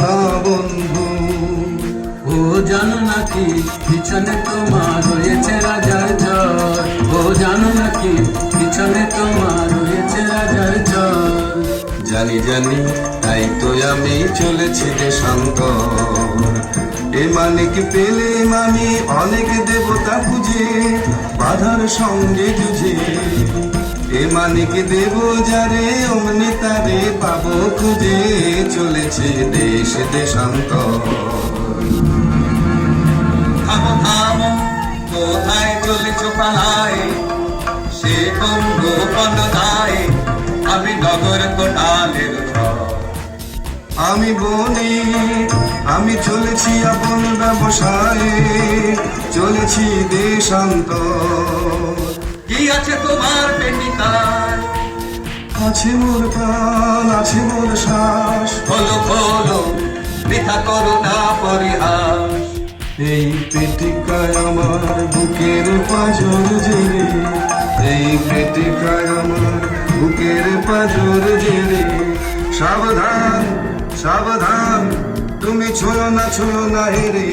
না বন্ধু। ও জানো নাকি পিছনে তোমার রয়েছে রাজার ঝড়, ও জানো নাকি পিছনে তোমার রয়েছে রাজার ঝড়। জানি জানি তাই তো আমি চলেছি দেশান্তর। এ মানিক পেলে আমি অনেক দেবতা খুঁজে বাধার সঙ্গে যুঝে। এ মানিক দেব যারে অমনি তারে পাবো খুঁজে, চলেছে দেশ দেশান্তর। থামো থামো কোথায় চলেছ পালায়, সে কোন গোপন দায়, আমি নগর কোটালের ঝড়। আমি বনি আমি চলেছি আপন ব্যবসায়ে, চলেছি দেশান্তর। কি আছে তোমার পেটিকায়, আছে মোর প্রাণ আছে মোর শ্বাস, খোলো খোলো বৃথা করো না পরিহাস। এই পেটিকায় আমার বুকের পাঁজর জেরে, এই পেটিকায় আমার বুকের পাঁজর জেরে। সাবধান সাবধান তুমি ছুঁয়ো না হেরে,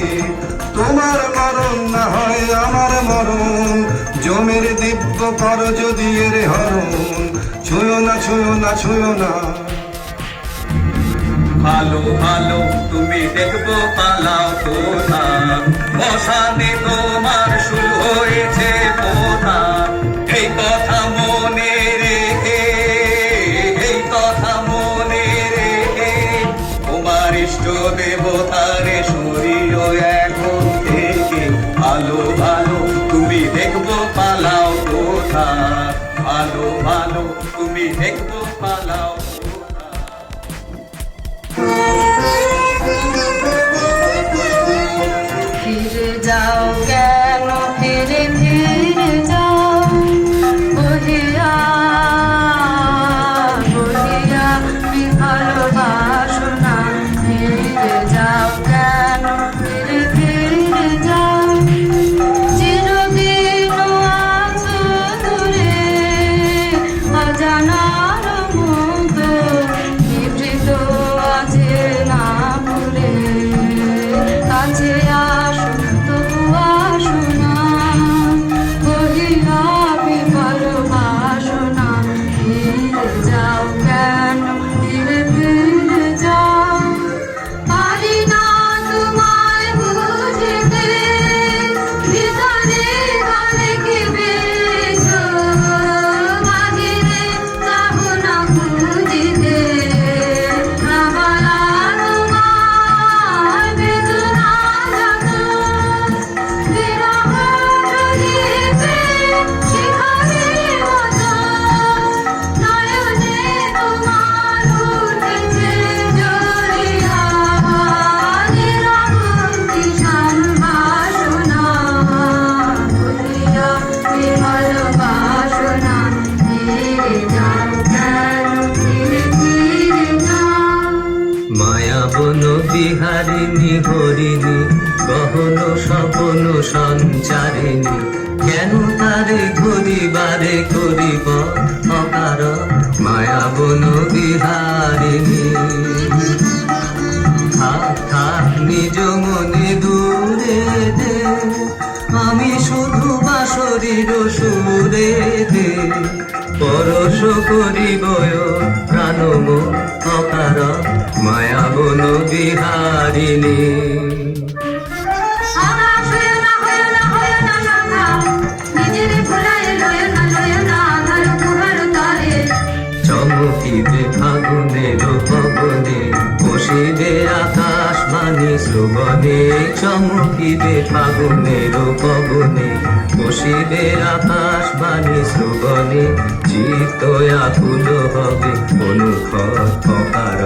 তোমার মরণ না হয় আমার মরণ, জমের দিব্য কর যদি এর হরণ। ছুঁয়ো না ভালো ভালো তুমি দেখবো পালাও কোথা, মশানে তোমার শুরু হয়েছে কোথা। এই কথা মনে রেখে, এই কথা মনে রেখে, তোমার ইষ্ট দেবতারে সরিও এখন থেকে। ভালো ভালো তুমি দেখবো পালাও কোথা, ভালো ভালো তুমি দেখবো পালাও কোথা। ফিরে যাও কেন ফিরে ফিরে যাও, বহিয়া বহিয়া ভালোবাসো না। ফিরে যাও কেন ফিরে ফিরে যাও, চিরদিন আছো দূরে অজানার মতো, নিভৃত আছে না ভুলে। কাছে আসো তবু আসো না, বহিয়া ভালোবাসো না। ফিরে যাও কেন ফিরে ফিরে যাও, পারি না তোমায় বুঝিতে, ভিতরে ঘরে কি বেছো, বাহিরে যাবো না খুঁজিতে। না বলা তোমায় বেদনা যত, বিরহ প্রদীপে শিখারে মতো, নয়নে তোমার উঠেছে জ্বলিয়া, নিরবধি সম্ভাষণা, ভুলিয়া ভালোবাসনা। ফিরে যাও কেন ফিরে ফিরে যাও। মায়া বন বিহারিণী হরিণী, গহন স্বপন সঞ্চারিণী, কেন তারে ঘুরিবারে করিব অকার। মায়া বন বিহারিণী থাক থাক নিজ মনে দূরে দে, আমি শুধু বাঁশরীর সুরে দে। পরশ করিব প্রাণম অকার, মায়া বন বিহারিণী। হতাশ হইও না সখা, নিজেরে ভুলায় লয় না আধার গুহার তরে। চমকিবে ফাগুনের পবনে, বসিবে আকাশ বাণী শ্রবণে। চমকিবে ফাগুনের পবনে, বসিবে আকাশ বাণী শ্রবণে। চিত্ত আকুল হবে অনুক্ষর অকার,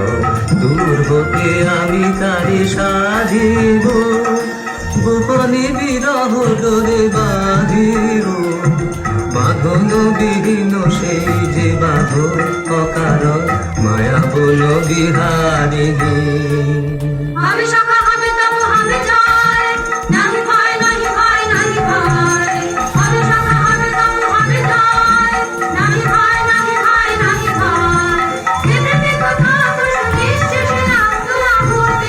দূর হতে আমি তারি সাজিব, গোপনে বিরহ ডোরে বাঁধিব। বাঁধন বিহীন সেই যে বাঁধন অকারণ, মায়া বন বিহারিণী। আমি সখা হবে তবু হবে জয়, নাহি ভয় নাহি ভয় নাহি ভয়। আমি সখা হবে তবু হবে জয়, নাহি ভয় নাহি ভয় নাহি ভয়। পৃথিবী কোথাও নিঃশেষে আত্মা ভূতে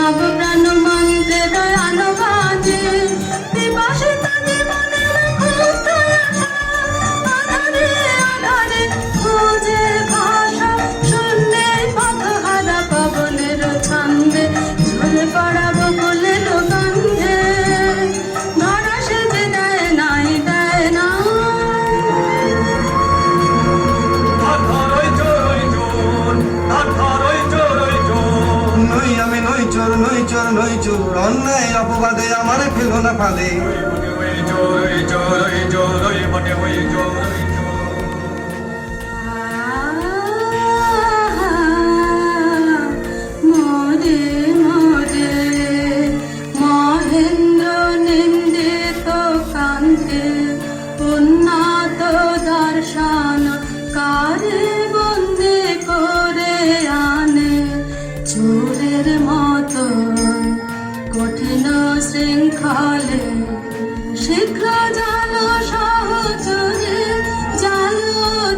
নবপ্রাণ মন্ত্রে দয়ানো বাজে বিভাসিত জীবনের ক্ষুব্ধ আশা আধারে আধারে খোঁজে ভাষা শূন্যে পথহারা পবনের ছন্দে ঝরে পড়া বকুলের গন্ধে ধরা সেজে দেয় নাই দেয় না নই আমি নই চোর নই চোর নই চোর অন্যায় অপবাদে আমারে ফেলো না ফাঁদে মোরে মোরে মহেন্দ্র নিন্দিত কান্তে উন্নত দর্শন কারে বন্দে করে আনে চোরের মতো কঠিন শৃঙ্খলে শীঘ্র জালো সহচরে জালো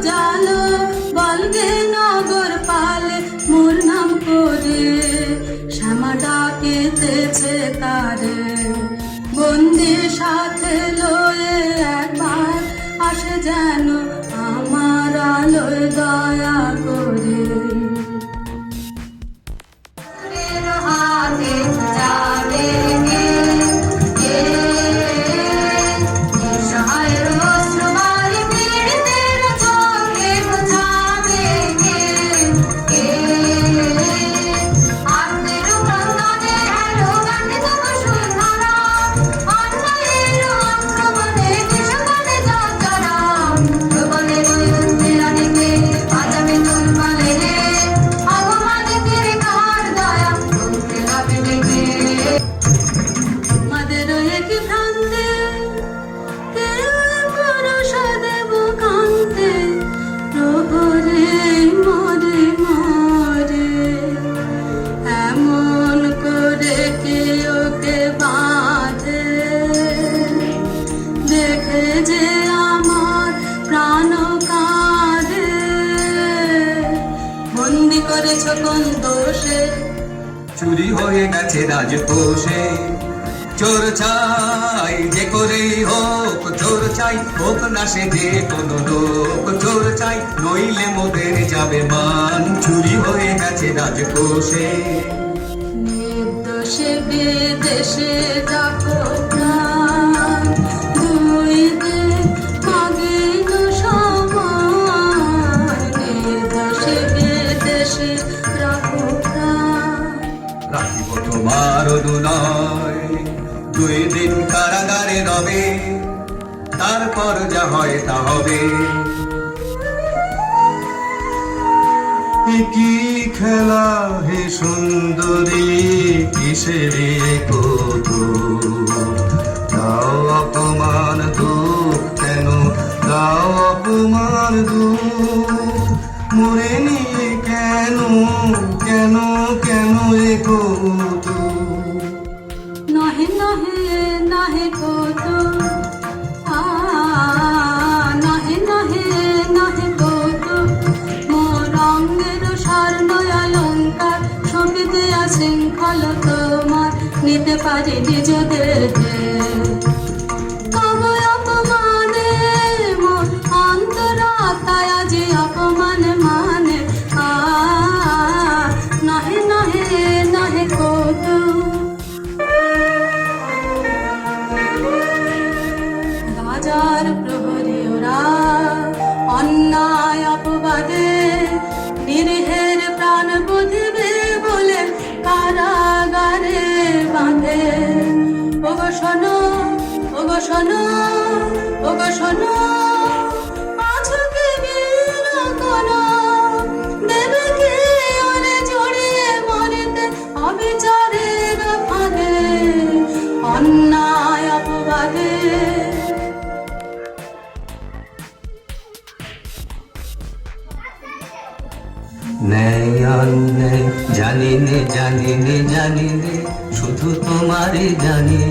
জালো বলবে নগর পালে মোর নাম করে শ্যামা ডাকিতেছে তারে বন্দির সাথে লয়ে একবার আসে যেন আমার আলোয় দয়া করে হাতে যাবে কে সহায়ের বস্ত্র বাড়ি পীড়িতের চোখে বোঝাবে কে আত্মের প্রাঙ্গণে এলো গান্ধিত বসুন্ধরা অন্যায়ের আক্রমণে দেশকালে যাত্রা প্রবলের উন্দিরানিকে বাজাবে তুলমালে অপমানিতের কার দয়া মুক্তি লাভে দেখে আমাদের একই ভ্রান্তে কেউ পুরুষ দেব কান্তে প্রহরে মরে মরে এমন করে কেউকে বাঁধে দেখে যে আমার প্রাণ কাঁদে বন্দি করেছ কোন দোষে চুরি হয়ে গেছে রাজকোষে চোর চাই যে করেই হোক চোর চাই হোক না সে যে কোনো লোক চোর চাই নইলে মোদের যাবে মান চুরি হয়ে গেছে রাজকোষে নির্দোষে বিদেশে যাবো প্রাণ দুই দিন আগে তো সময় নির্দোষে বিদেশে রাখো প্রাণ রাখিব তোমার অনুনয় 2 দিন কারাগারে রবে তারপর যা হয় তা হবে কি খেলা হে সুন্দরী কিসের কত দাও অপমান দুঃখ কেন দাও অপমান দুঃখ মরে নিয়ে কেন কেন কেন এ কত নহে নহে নহে কত নহে নহে নহে কত মোর অঙ্গের স্বর্ণ অলঙ্কার সঙ্গীতে শৃঙ্খল তোমার নিতে পারি নিজ দেহে তবে অপমানে মোর অন্তরাত্মায় আজি অপমান মানে নহে নহে নহে কত রাজার প্রহরী ওরা অন্যায় অপবাদে নিরীহের প্রাণ বুঝিবে বলে কারাগারে বাঁধে ওগো শোনো ওগো শোনো ওগো শোনো আছো কি বীর কোনো দেবে কি ওরে জড়িয়ে মরিতে অবিচারের ফাঁদে অন্যায় অপবাদে ন্যায় অন্যায় জানি নে জানি নে জানি নে শুধু তোমারে জানি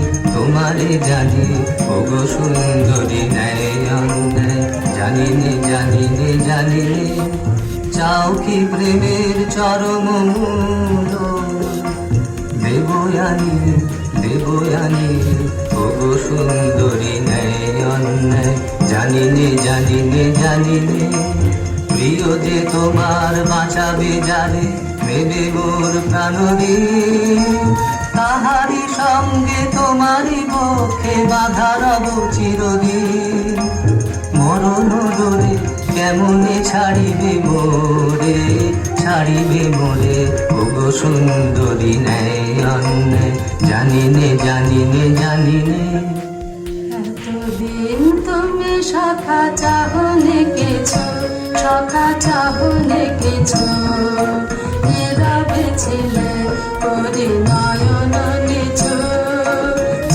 ওগো সুন্দরী ন্যায় অন্যায় জানি নে জানি নে চাও কি প্রেমের চরম মূল দেব আনি দেবয়ানি ওগো সুন্দরী নেই অন্যায় জানিনে জানিনে জানিনে প্রিয় যে তোমার বাঁচাবে জানে মেলে মোর প্রাণরে তাহারি সঙ্গে তোমারই পক্ষে বাধা রব চিরদিন মরণ দোরে কেমনে ছাড়িবে মোরে ওগো সুন্দরী নেই অন্যায় জানিনে জানিনে জানিনে এতদিন তুমি সখা চাহনে কেছো সখা চাহনে কেছো নীরবে ছিলে করে নয়ন নিছো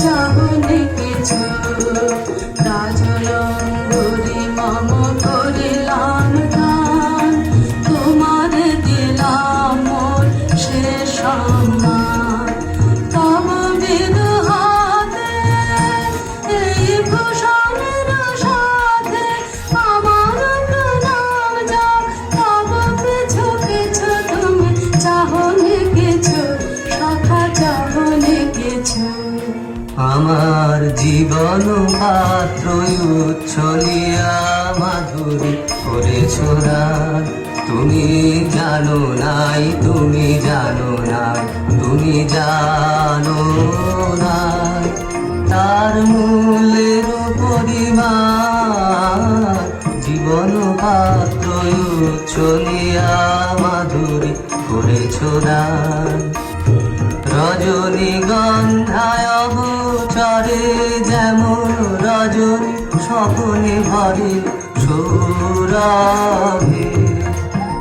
চাহনে কেছো রাজরঙ্গরি মম করিলাম গান তোমার দিলাম মোর শেষ সম্মান তব বিরহাতে এই ভূষণের সাথে আমার প্রণাম যাও তব পিছু পিছু তুমি চাহনে কিছু সখা চাহনে কিছু আমার জীবন পাত্র উচ্ছলিয়া মাধুরী করেছ রাত তুমি জানো নাই তুমি জানো নাই তুমি জানো নাই তার মূল্যের পরিমাণ জীবন পাত্র উচ্ছলিয়া মাধুরী করেছ রাত রজনীগন্ধায় অবচরে যেমন রজনী স্বপনে ভরে সৌরভে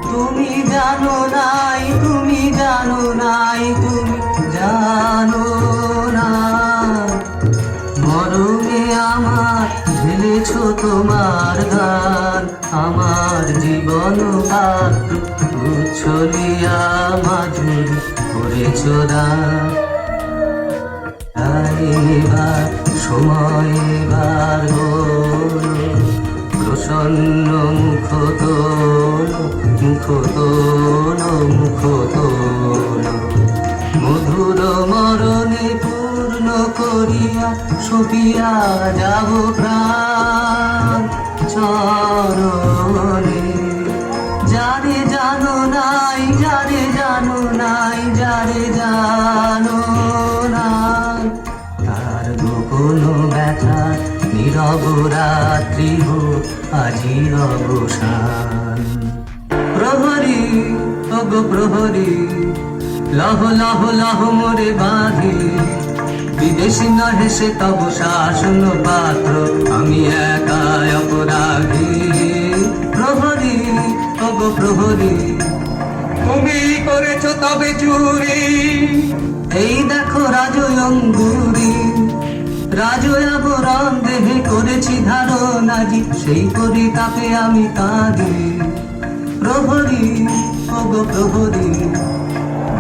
তুমি জানো নাই তুমি জানো নাই তুমি জানো না মরমে আমার ঢেলেছ তোমার গান আমার জীবন পাত্র উচ্ছলিয়া মাধুরী করেছ দান তাই এবার সময় এবার হলো প্রসন্ন মুখ তোল মধুর মরণে পূর্ণ করিয়া সপিয়া যাব প্রাণ চরণে যারে জানো নাই যারে জানো নাই যারে জানো নাই তার গোপন ব্যথা নীরব রাত্রি হোক আজি অবসান প্রহরী ওগো প্রহরী লহ লহ লহ মোরে বাঁধি বিদেশি নহে সে তব শাসন পাত্র আমি একা অপরাধী প্রহরী ওগো প্রহরী তুমি করেছ তবে চুরি এই দেখো রাজয়ঙ্গুরি রাজয়াবরণ দেহে করেছি ধারণ আজি সেই পরিতাপে আমি কাঁদি প্রহরী ওগো প্রহরী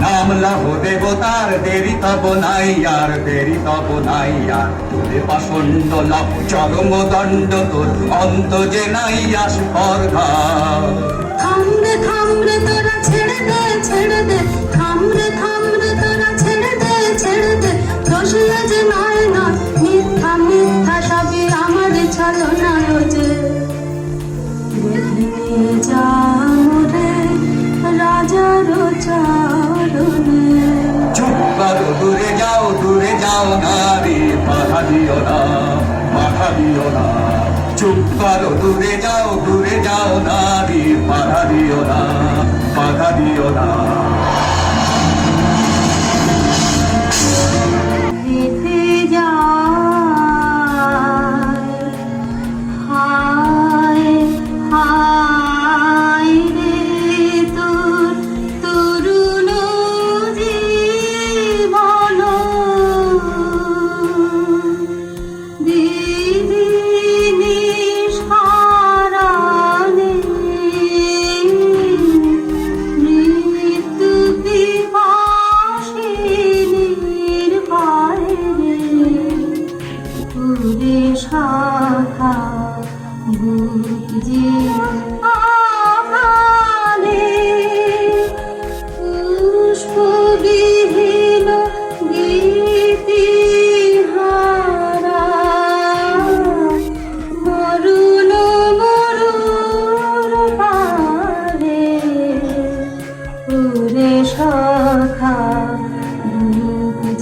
নাম লাভ দেবতার দেরি তব নাই আর দেরি তব নাই আর তোরে পাষণ্ড লাভ চরম দণ্ড তোর অন্ত যে নাই আস অর্ঘা থামরে থামরে তোরা ছেড়ে দে থামরে থামরে তোরা ছেড়ে দে রসিয়া যে নয় না মিথ্যা মিথ্যা সবই আমার ছলো না রোজে দেখে নিয়ে যাও রে রাজার চরণে চুপ করো দূরে যাও নারী বাধা দিও না চুপ করো দূরে যাও নারী বাধা দিও না হেঁটে যায় হায় হায় রে তোর তরুণ জীবন দিদি নিষ্কারণে মৃত্যু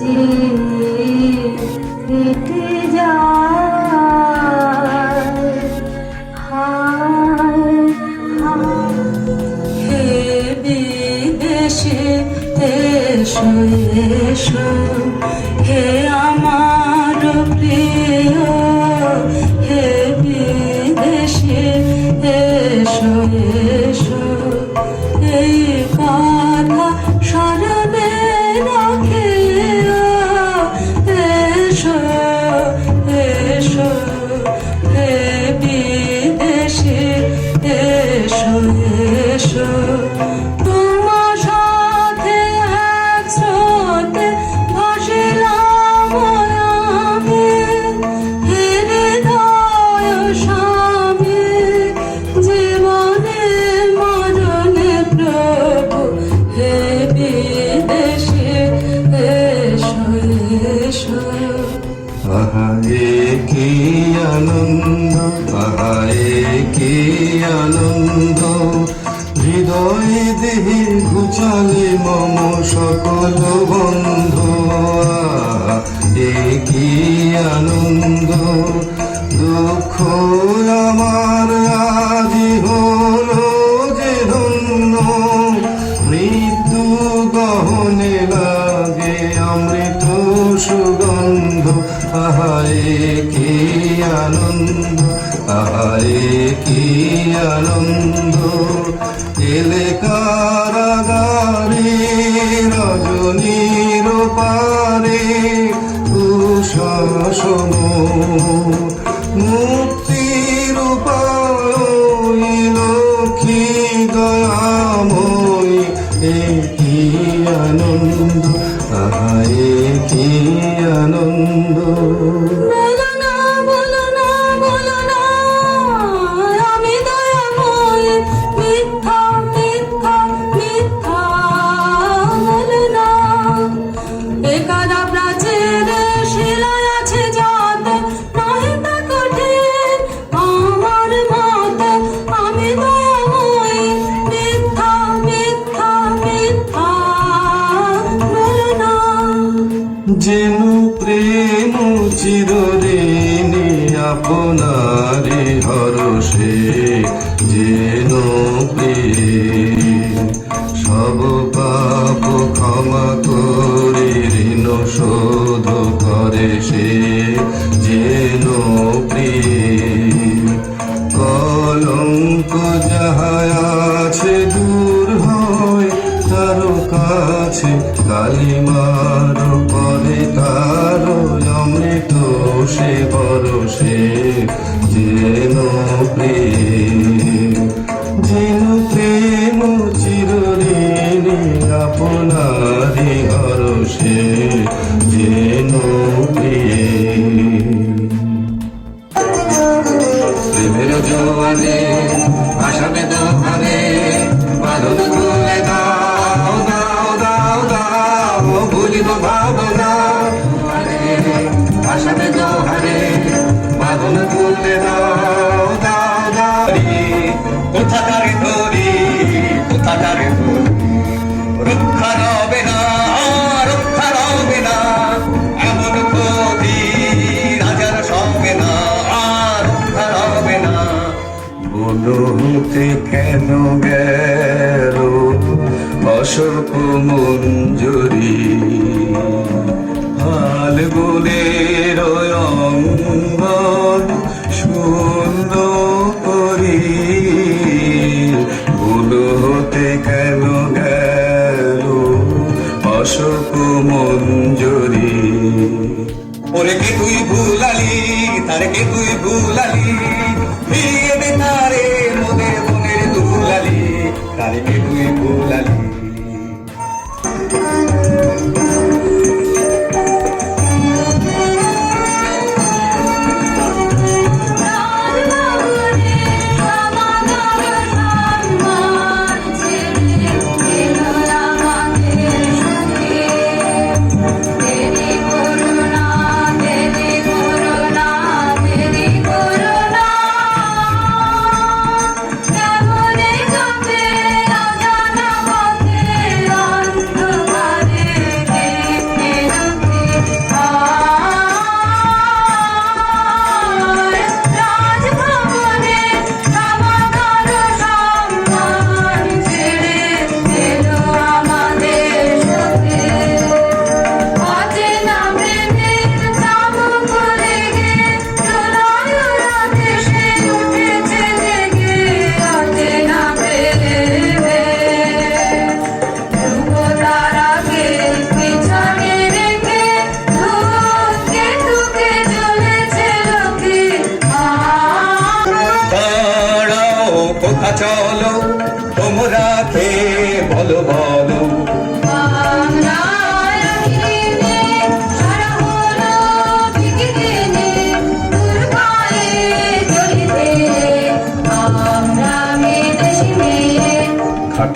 যে কেটে যায় হায় হায় হে বিদেশে এসো এসো হে আমার প্রিয় হে বিদেশে এসো এসো এই কথা স্মরণে রাখে এসো এসো হে বিদেশে এসো এসো তোমার সাথে এক স্রোতে ভাসিলাম আমি হৃদয় স্বামী জীবনে মরণে প্রভু হে বিদেশে এসো এসো আহারে কি আনন্দ, আহারে কি আনন্দ, হৃদয়ে দেহে ঘুচালে মম সকল বন্ধ। আহারে কি আনন্দ, দুঃখ আমার আজি হলো যে ধন্য, মৃত্যু গহনে লাগে অমৃত সুগন্ধ। আহারে কি আনন্দ, আহারে কি আনন্দ, এলে কারাগারে রজনীর পারে দুঃশাসন মুক্তির উপায় লক্ষ্মী দয়াময়ী এ কি আনন্দ, আহারে কি আনন্দ। বলো না বলো না বলো না আমি দয়াময় মিথ্যা মিথ্যা মিথ্যা বলো না একাদা প্রাচীর শিলায় আছে যাতে নহে তা কঠিন আমার মতে আমি দয়াময় মিথ্যা মিথ্যা মিথ্যা বলো না যেন প্রেম চিরদিনে আপনারে হরষে, যেন প্রেম সব পাপ ক্ষমা করে ঋণ শোধ করে সে, যেন প্রেম কলঙ্ক যাহা আছে দূর হয় তার কাছে, কালিমার পরে তার অমৃত সে বরসে, যেন প্রেম যেন প্রেম চিরদিনে আপনারে হরষে, যেন প্রেম। প্রেমের জোয়ারে ভাসাবে দোহারে বাঁধন খুলে দাও দাও দাও দাও, ভুলিব ভাবনা ভাসাবে দোহারে বাঁধন খুলে দাও দাও দাও। কোথাকারে ধরি কোথাকারে ধরি, রক্ষা রবে না রক্ষা রবে না, এমন ক্ষতি রাজার সঙ্গে না রক্ষা রবে না। বলতে কেন গেল অশোক মঞ্জুরি, হাল গুলের অঙ্গন সুন্দর করি, বলতে কেন গেল অশোক মঞ্জুরি। ওরে কে তুই ভুলালি তারে কে তুই ভুলালি, ফিরিয়ে দে তারে মনের মনের দুলালি, তারে কে তুই ভুলালি। করুণা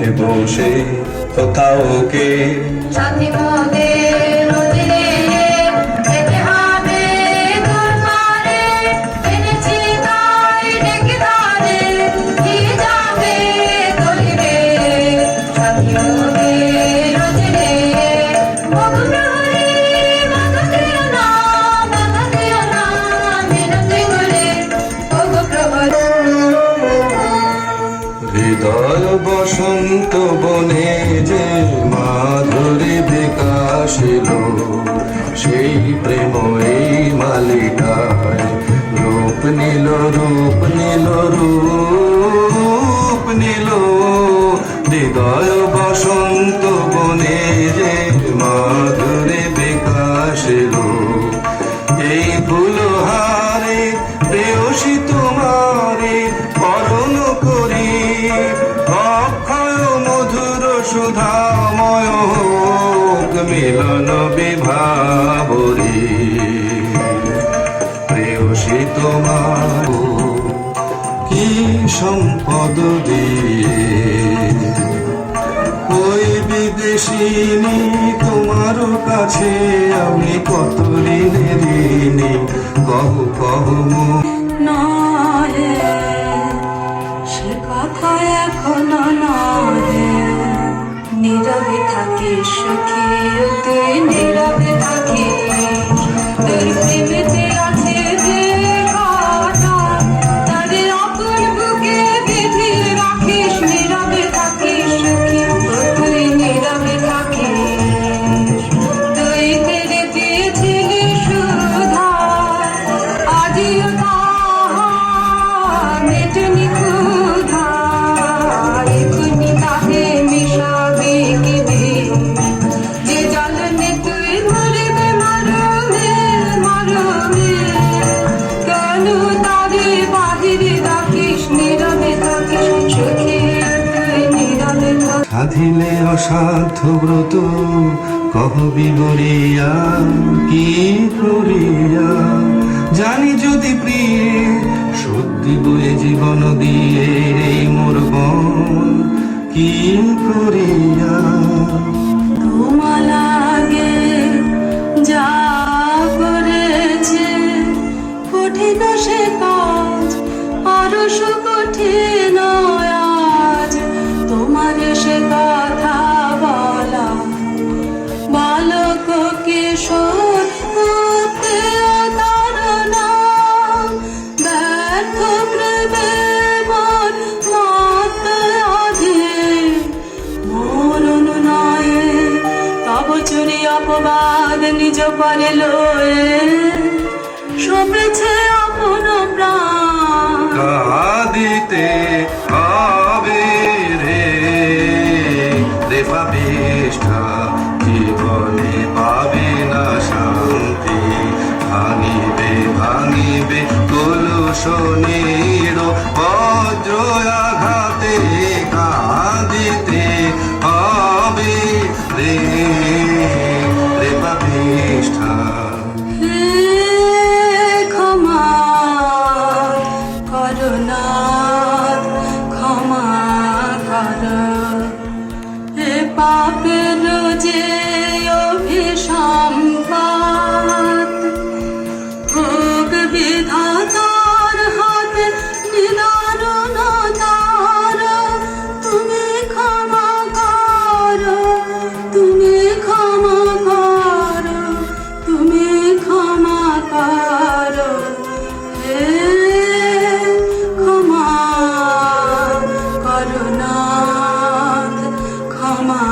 মাঠে বসে কোথাও কে সাথী মোদের নদীরে যেতে হবে দূর পারে, এনেছি তাই ডেকে তারে, নিয়ে যাবে তলিবে। সাথী মোদের নদীরে ওগো প্রহরী, বাধা দিও না, বাধা দিও না, মিনতি করে ওগো প্রহরী। হৃদয় বসন্ত বনে যে মাধুরী বিকাশ এলো, সেই প্রেম এই মালিকায় রূপ নিল, রূপ নিল, রূপ নিল। হৃদয় বসন্ত বনে যে মাধুরী বিকাশ এলো, এই ফুলহারে প্রেয়সী তোমারে বরণ করি, অক্ষয় মধুর সুধাময় হোক মিলন বিভাবরী। প্রেয়সী তোমার কি সম্পদ দিয়ে ওই বিদেশিনী তোমার কাছে আমি কত ঋণে ঋণী, কহ কহ মুখ নহে সে কথা এখনো নহে, নীরবে থাকিস সখী, তুই নীরবে থাকিস। তোর প্রেমেতে আছে যে কথা, তারে আপন বুকে বেঁধে রাখিস। নীরবে থাকিস সখী, তুই নীরবে থাকিস। তুই ফেলে দিয়েছিলি সুধা, আজিও তাহা মেটেনি ক্ষুধা। এখনি তাহে মিশাবি কি বিষ, যে জ্বালানে তুই ধরবে মরমে, মরমে। কেন তারে বাহিরে রাখিস, নীরবে থাকিস সখী, তুই নীরবে থাকিস। সাধিলে অসাধ্য ব্রত কহ বিবরিয়া, কি করিয়া জানি যদি প্রিয় সত্যি বয়ে জীবন দিয়ে এই মোর বন, কি করিয়া তোমার লাগে যা করেছে কঠিন সে কাজ, আরো সুকঠিন আজ। তোমার সে কথা বলা বালক কিশোর করতে অতারণা, ব্যর্থ প্রেমে মন মত অধীর। মোর অনুনয়ে তব চুরি অপবাদ নিজ পারে লয়ে, সপেছে আপন প্রাণ। কাঁদিতে হবে রে রে পাপিষ্ঠা, জীবনে পাবে না শান্তি। ভাঙিবে ভাঙিবে কলুষণীর বজ্র আঘাতে, কাঁদিতে হবে রে রে পাপিষ্ঠা। হে ক্ষমা করুণাথ, ক্ষমা কর। হে পাপের যে অভিসম্পাত, ভোগ বিধাতার হাতে নিদারুণ তার। তুমি ক্ষমা কর, তুমি ক্ষমা কর, তুমি ক্ষমা কর। হে ক্ষমা করুণাথ, ক্ষমা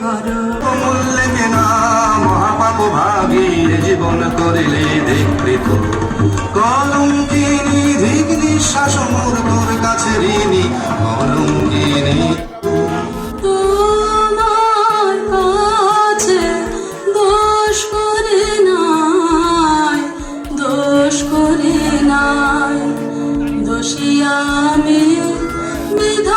কর। অমূল্যে কেনা মহাপাপ ভাগীর জীবন করিলে বিকৃত, কলঙ্কিনী ধিক নিঃশ্বাস মোর তোর কাছে ঋণী, কলঙ্কিনী। তোমার কাছে দোষ করে নাই, দোষ করে নাই। দোষী আমি বিধাতা